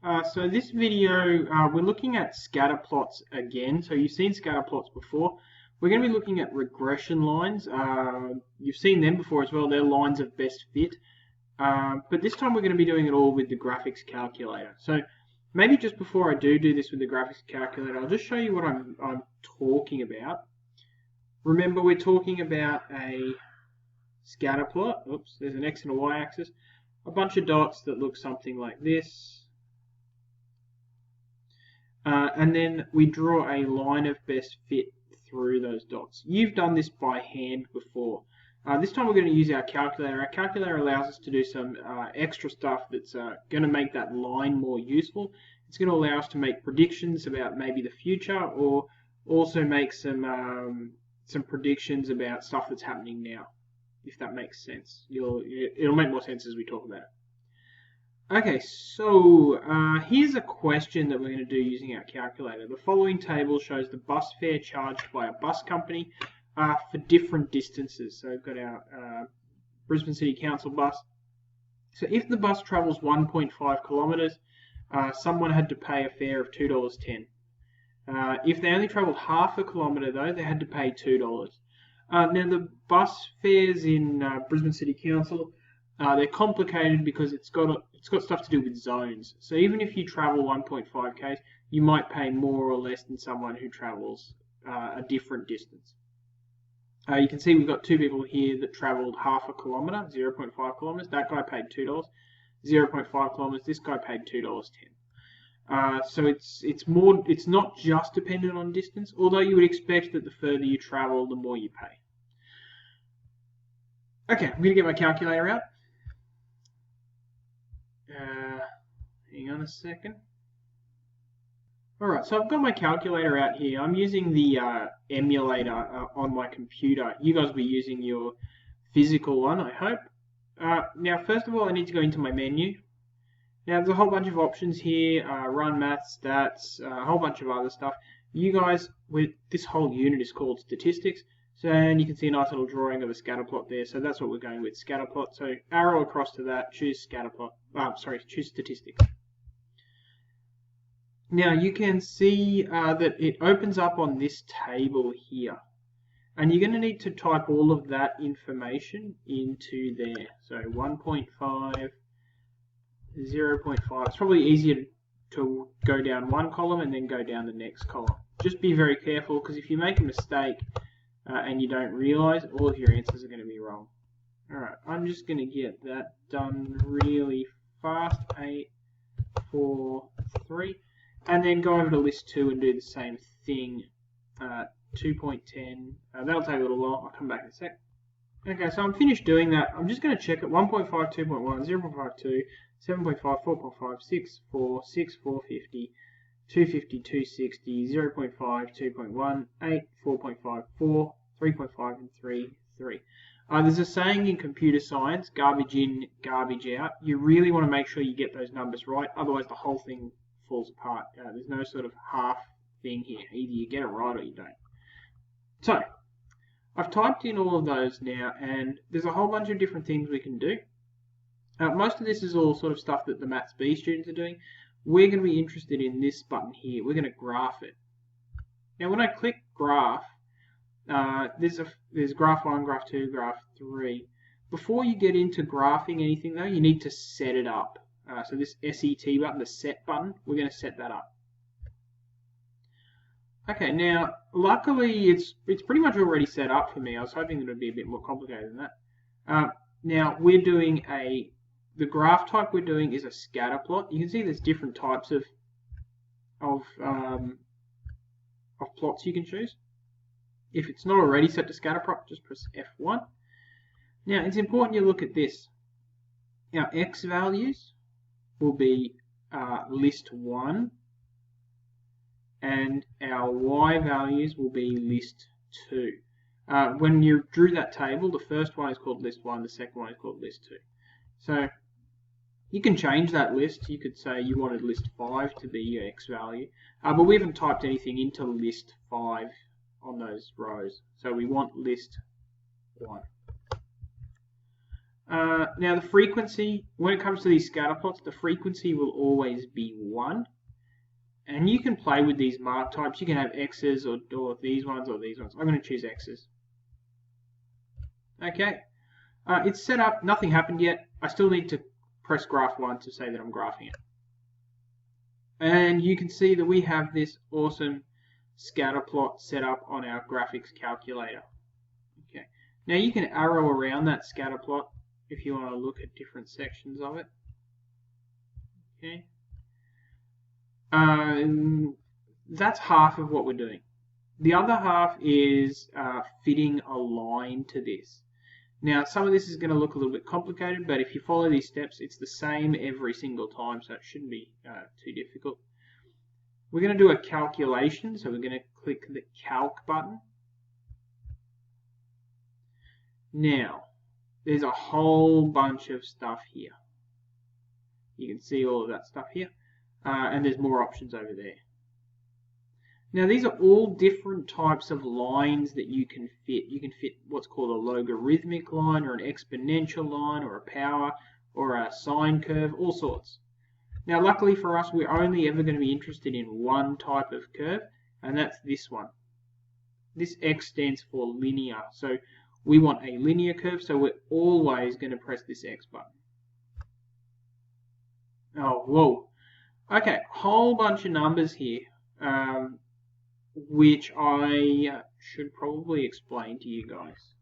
So this video, we're looking at scatter plots again. So you've seen scatter plots before. We're going to be looking at regression lines. You've seen them before as well. They're lines of best fit. But this time we're going to be doing it all with the graphics calculator. So maybe just before I do this with the graphics calculator, I'll just show you what I'm talking about. Remember, we're talking about a scatter plot. Oops, there's an X and a Y axis. A bunch of dots that look something like this. And then we draw a line of best fit through those dots. You've done this by hand before. This time we're going to use our calculator. Our calculator allows us to do some extra stuff that's going to make that line more useful. It's going to allow us to make predictions about maybe the future, or also make some predictions about stuff that's happening now, if that makes sense. It'll make more sense as we talk about it. Okay, so here's a question that we're going to do using our calculator. The following table shows the bus fare charged by a bus company for different distances. So we've got our Brisbane City Council bus. So if the bus travels 1.5 kilometres, someone had to pay a fare of $2.10. If they only travelled half a kilometre though, they had to pay $2. Now the bus fares in Brisbane City Council, they're complicated because it's got stuff to do with zones. So even if you travel 1.5 k's, you might pay more or less than someone who travels a different distance. You can see we've got two people here that travelled half a kilometre, 0.5 kilometres. That guy paid $2. 0.5 kilometres, this guy paid $2.10. So it's not just dependent on distance, although you would expect that the further you travel, the more you pay. Okay, I'm going to get my calculator out. Hang on a second. Alright, so I've got my calculator out here. I'm using the emulator on my computer. You guys will be using your physical one, I hope. Now, first of all, I need to go into my menu. Now, there's a whole bunch of options here. Run, math, stats, a whole bunch of other stuff. You guys, this whole unit is called statistics. So, and you can see a nice little drawing of a scatter plot there. So that's what we're going with, scatter plot. So arrow across to that, choose scatter plot. Choose statistics. Now you can see that it opens up on this table here. And you're going to need to type all of that information into there. So 1.5, 0.5. It's probably easier to go down one column and then go down the next column. Just be very careful, because if you make a mistake, and you don't realize, all of your answers are going to be wrong. Alright, I'm just going to get that done really fast. 8, 4, 3. And then go over to list 2 and do the same thing. 2.10. That'll take a little while. I'll come back in a sec. Okay, so I'm finished doing that. I'm just going to check it. 1.5, 2.1, 0.52, 7.5, 4.5, 6, 4, 6, 450. 250, 260, 0.5, 2.1, 8, 4.5, 4, 3.5, and 3, 3. There's a saying in computer science, garbage in, garbage out. You really want to make sure you get those numbers right, otherwise the whole thing falls apart. There's no sort of half thing here. Either you get it right or you don't. So, I've typed in all of those now, and there's a whole bunch of different things we can do. Most of this is all sort of stuff that the Maths B students are doing. We're going to be interested in this button here. We're going to graph it. Now, when I click graph, there's graph 1, graph 2, graph 3. Before you get into graphing anything, though, you need to set it up. So this SET button, the set button, we're going to set that up. Okay, now, luckily, it's pretty much already set up for me. I was hoping that it would be a bit more complicated than that. Now, we're doing the graph type we're doing is a scatter plot. You can see there's different types of plots you can choose. If it's not already set to scatter plot, just press F1. Now it's important you look at this. Our X values will be list 1, and our Y values will be list 2. When you drew that table, the first one is called list 1, the second one is called list 2. So you can change that list. You could say you wanted list 5 to be your X value, but we haven't typed anything into list 5 on those rows, so we want list 1. Now the frequency, when it comes to these scatter plots, the frequency will always be 1. And you can play with these mark types. You can have X's or these ones or these ones. I'm going to choose X's. Okay. It's set up. Nothing happened yet. I still need to press graph 1 to say that I'm graphing it. And you can see that we have this awesome scatter plot set up on our graphics calculator. Okay. Now you can arrow around that scatter plot if you want to look at different sections of it. Okay. That's half of what we're doing. The other half is fitting a line to this. Now, some of this is going to look a little bit complicated, but if you follow these steps, it's the same every single time, so it shouldn't be too difficult. We're going to do a calculation, so we're going to click the Calc button. Now, there's a whole bunch of stuff here. You can see all of that stuff here, and there's more options over there. Now these are all different types of lines that you can fit. You can fit what's called a logarithmic line or an exponential line or a power or a sine curve, all sorts. Now luckily for us, we're only ever going to be interested in one type of curve, and that's this one. This X stands for linear, so we want a linear curve, so we're always going to press this X button. Oh, whoa. Okay, whole bunch of numbers here. Which I should probably explain to you guys.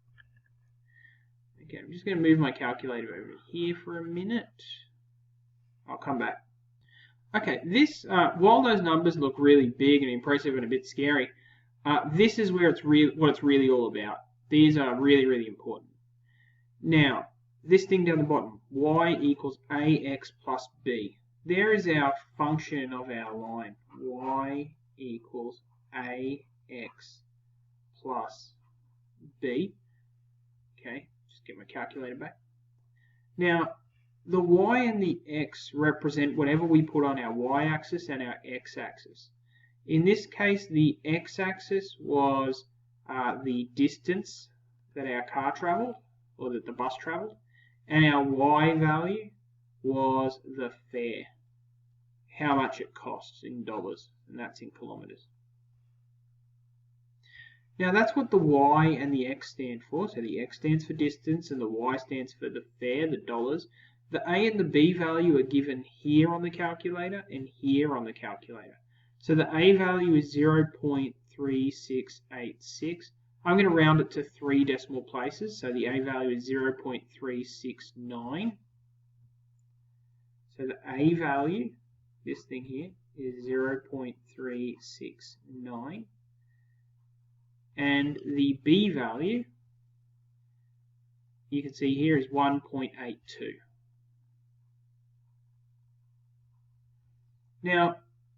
Okay, I'm just going to move my calculator over here for a minute. I'll come back. Okay, this while those numbers look really big and impressive and a bit scary, this is where what it's really all about. These are really, really important. Now, this thing down the bottom, y equals ax plus b. There is our function of our line. Y equals ax plus b. Okay, just get my calculator back. Now, the y and the x represent whatever we put on our y-axis and our x-axis. In this case, the x-axis was the distance that our car traveled, or that the bus traveled, and our y value was the fare, how much it costs in dollars, and that's in kilometers. Now that's what the y and the x stand for. So the x stands for distance and the y stands for the fare, the dollars. The a and the b value are given here on the calculator and here on the calculator. So the a value is 0.3686. I'm going to round it to 3 decimal places. So the a value is 0.369. So the a value, this thing here, is 0.369. And the b value, you can see here, is 1.82. Now,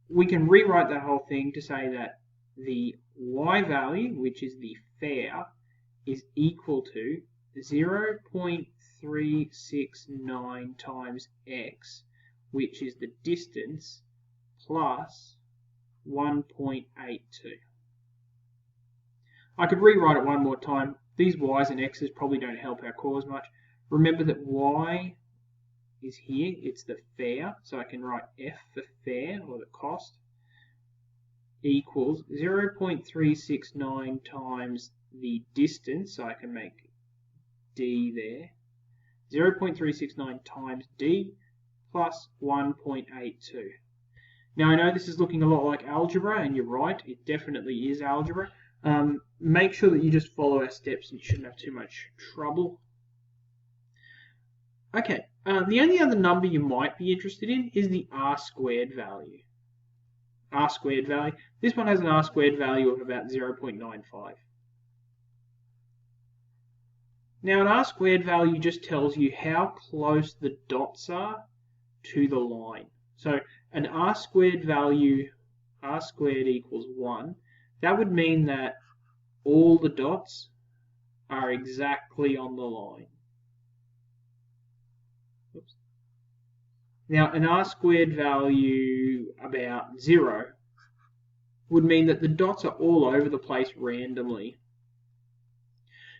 we can rewrite that whole thing to say that the y value, which is the fare, is equal to 0.369 times x, which is the distance, plus 1.82. I could rewrite it one more time. These y's and x's probably don't help our cause much. Remember that y is here, it's the fare, so I can write f for fare, or the cost, equals 0.369 times the distance, so I can make d there, 0.369 times d plus 1.82. Now I know this is looking a lot like algebra, and you're right, it definitely is algebra. Make sure that you just follow our steps and you shouldn't have too much trouble. Okay, the only other number you might be interested in is the r squared value. R squared value. This one has an r squared value of about 0.95. Now an r squared value just tells you how close the dots are to the line. So an r squared value, r squared equals 1, that would mean that all the dots are exactly on the line. Oops. Now an r squared value about 0 would mean that the dots are all over the place randomly.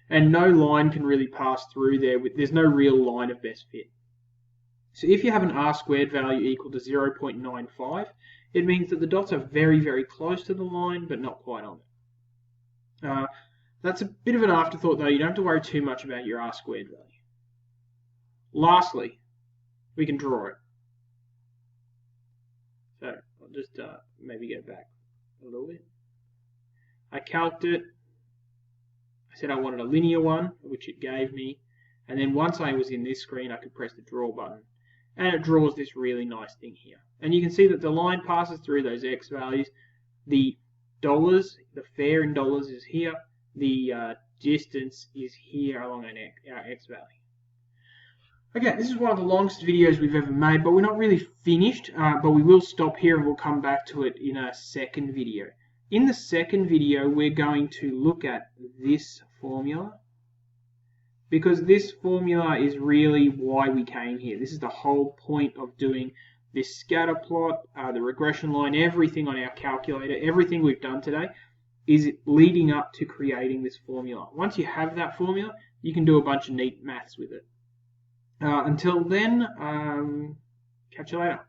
and no line can really pass through there. There's no real line of best fit. So if you have an r squared value equal to 0.95, it means that the dots are very, very close to the line, but not quite on it. That's a bit of an afterthought, though. You don't have to worry too much about your r squared value. Lastly, we can draw it. So I'll just maybe go back a little bit. I calced it. I said I wanted a linear one, which it gave me. And then once I was in this screen, I could press the draw button. And it draws this really nice thing here. And you can see that the line passes through those x values. The dollars, the fare in dollars is here. The distance is here along our x value. Okay, this is one of the longest videos we've ever made, but we're not really finished. But we will stop here and we'll come back to it in a second video. In the second video, we're going to look at this formula, because this formula is really why we came here. This is the whole point of doing this scatter plot, the regression line, everything on our calculator, everything we've done today is leading up to creating this formula. Once you have that formula, you can do a bunch of neat maths with it. Until then, catch you later.